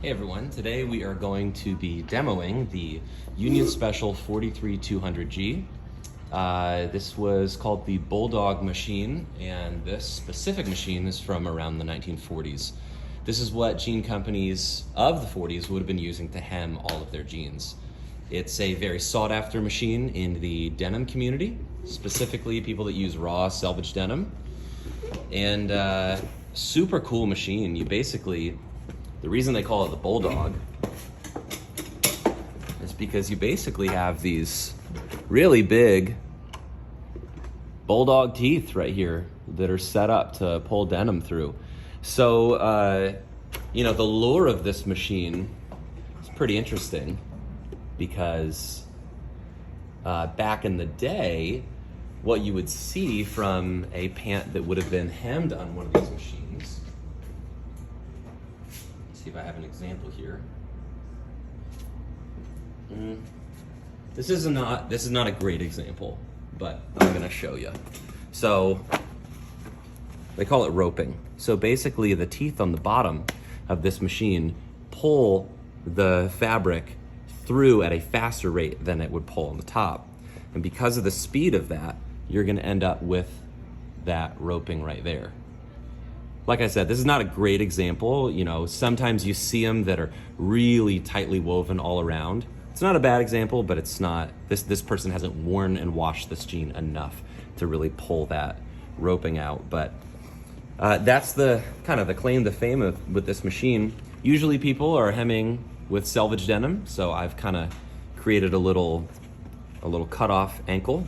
Hey everyone, today we are going to be demoing the Union Special 43200G. This was called the Bulldog machine, and this specific machine is from around the 1940s. This is what jean companies of the 40s would have been using to hem all of their jeans. It's a very sought after machine in the denim community, specifically people that use raw selvage denim. And super cool machine. The reason they call it the Bulldog is because you basically have these really big bulldog teeth right here that are set up to pull denim through. So, the lure of this machine is pretty interesting because back in the day, what you would see from a pant that would have been hemmed on one of these machines. See if I have an example here. This is not a great example, but I'm gonna show you. So they call it roping. So basically the teeth on the bottom of this machine pull the fabric through at a faster rate than it would pull on the top. And because of the speed of that, you're gonna end up with that roping right there. Like I said, this is not a great example. Sometimes you see them that are really tightly woven all around. It's not a bad example, but it's not, this person hasn't worn and washed this jean enough to really pull that roping out. But that's the kind of the claim to fame with this machine. Usually people are hemming with selvage denim, so I've kind of created a little cut-off ankle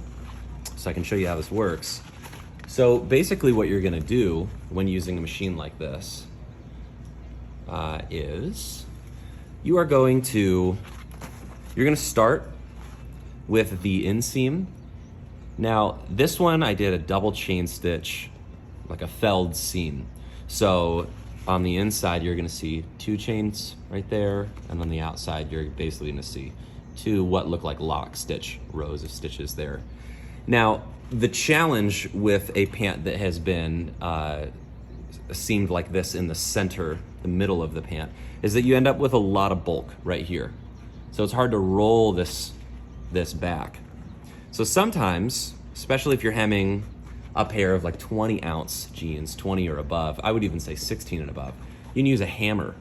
so I can show you how this works. So basically what you're gonna do when using a machine like this is you're gonna start with the inseam. Now this one I did a double chain stitch, like a felled seam. So on the inside you're gonna see 2 chains right there, and on the outside you're basically gonna see 2 what look like lock stitch rows of stitches there. Now, the challenge with a pant that has been seamed like this in the center, the middle of the pant, is that you end up with a lot of bulk right here. So it's hard to roll this back. So sometimes, especially if you're hemming a pair of like 20 ounce jeans, 20 or above, I would even say 16 and above, you can use a hammer.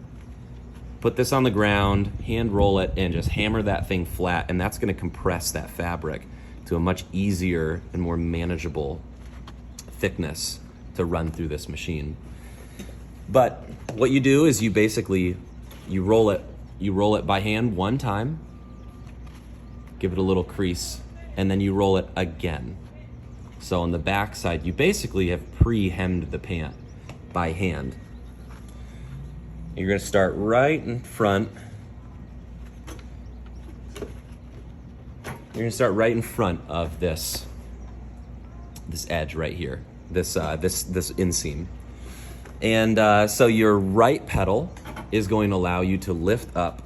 Put this on the ground, hand roll it, and just hammer that thing flat, and that's gonna compress that fabric to a much easier and more manageable thickness to run through this machine. But what you do is you roll it by hand one time, give it a little crease, and then you roll it again. So on the back side, you basically have pre-hemmed the pant by hand. You're gonna start right in front. You're gonna start right in front of this edge right here, this inseam. And so your right pedal is going to allow you to lift up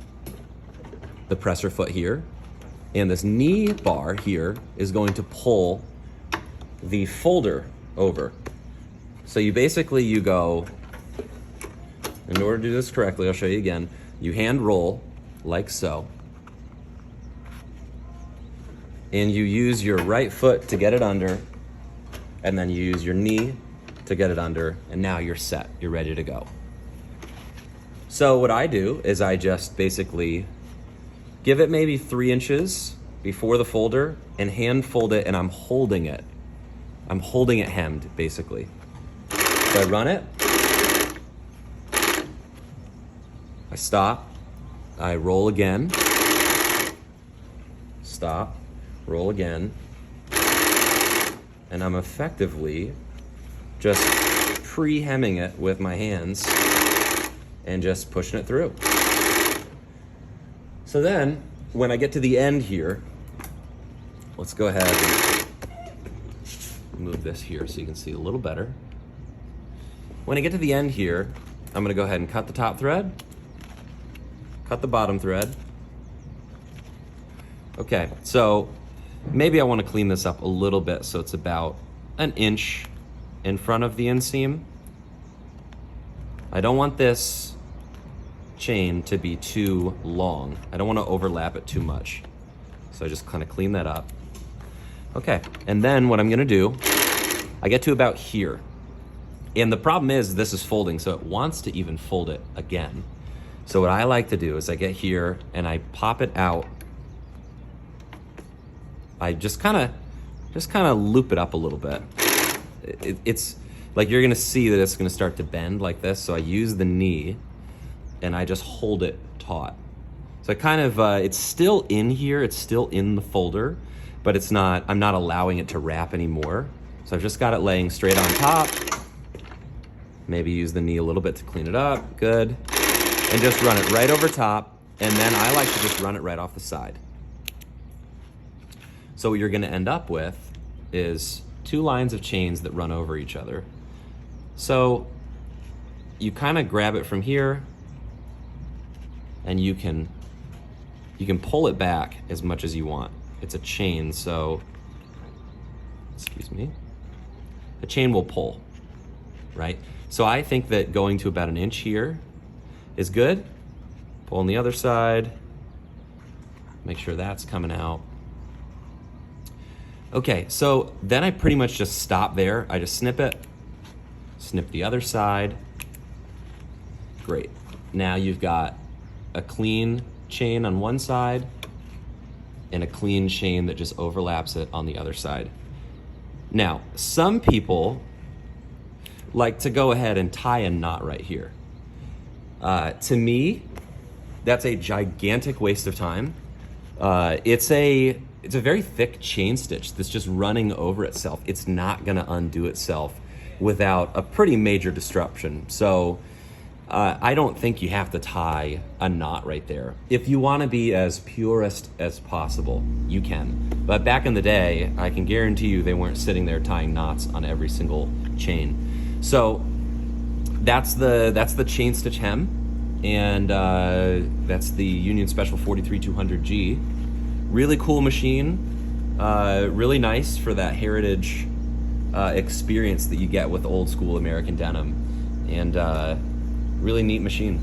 the presser foot here, and this knee bar here is going to pull the folder over. So you go, in order to do this correctly, I'll show you again, you hand roll like so, and you use your right foot to get it under, and then you use your knee to get it under, and now you're set, you're ready to go. So what I do is I just basically give it maybe 3 inches before the folder and hand fold it, and I'm holding it hemmed, basically. So I run it, I stop, I roll again, stop, roll again, and I'm effectively just pre-hemming it with my hands and just pushing it through. So then, when I get to the end here, let's go ahead and move this here so you can see a little better. When I get to the end here, I'm gonna go ahead and cut the top thread, cut the bottom thread. Okay, so maybe I want to clean this up a little bit so it's about 1 inch in front of the inseam. I don't want this chain to be too long. I don't want to overlap it too much. So I just kind of clean that up. Okay, and then what I'm gonna do, I get to about here. And the problem is this is folding, so it wants to even fold it again. So what I like to do is I get here and I pop it out. I just kind of loop it up a little bit. It's like you're gonna see that it's gonna start to bend like this. So I use the knee and I just hold it taut. So I kind of, it's still in here, it's still in the folder, but it's not, I'm not allowing it to wrap anymore. So I've just got it laying straight on top. Maybe use the knee a little bit to clean it up, good. And just run it right over top, and then I like to just run it right off the side. So what you're gonna end up with is 2 lines of chains that run over each other. So you kind of grab it from here, and you can pull it back as much as you want. It's a chain, so, excuse me, the chain will pull, right? So I think that going to about 1 inch here is good. Pull on the other side, make sure that's coming out. Okay, so then I pretty much just stop there. I just snip it, snip the other side. Great. Now you've got a clean chain on one side and a clean chain that just overlaps it on the other side. Now, some people like to go ahead and tie a knot right here. To me, that's a gigantic waste of time. It's a very thick chain stitch that's just running over itself. It's not gonna undo itself without a pretty major disruption. So I don't think you have to tie a knot right there. If you wanna be as purist as possible, you can. But back in the day, I can guarantee you they weren't sitting there tying knots on every single chain. So that's the chain stitch hem, and that's the Union Special 43200G. Really cool machine, really nice for that heritage experience that you get with old school American denim, and really neat machine.